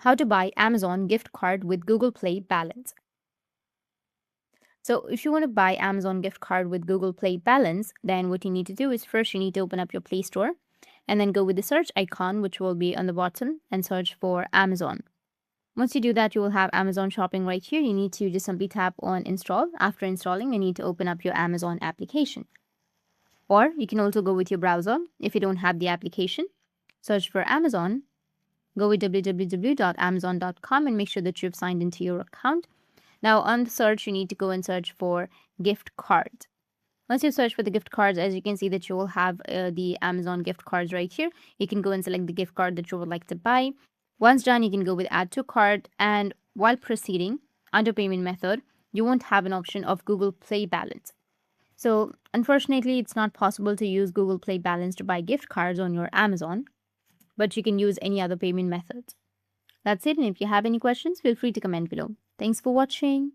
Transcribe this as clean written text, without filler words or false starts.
How to buy Amazon gift card with Google Play balance. So if you want to buy Amazon gift card with Google Play balance, then what you need to do is first you need to open up your Play Store and then go with the search icon, which will be on the bottom, and search for Amazon. Once you do that, you will have Amazon shopping right here. You need to just simply tap on install. After installing, you need to open up your Amazon application. Or you can also go with your browser if you don't have the application. Search for Amazon. Go with www.amazon.com and make sure that you've signed into your account. Now on the search, you need to go and search for gift cards. Once you search for the gift cards, as you can see that you will have the Amazon gift cards right here. You can go and select the gift card that you would like to buy. Once done, you can go with add to cart, and while proceeding under payment method, you won't have an option of Google Play balance. So unfortunately, it's not possible to use Google Play balance to buy gift cards on your Amazon, but you can use any other payment methods. That's it, and if you have any questions, feel free to comment below. Thanks for watching.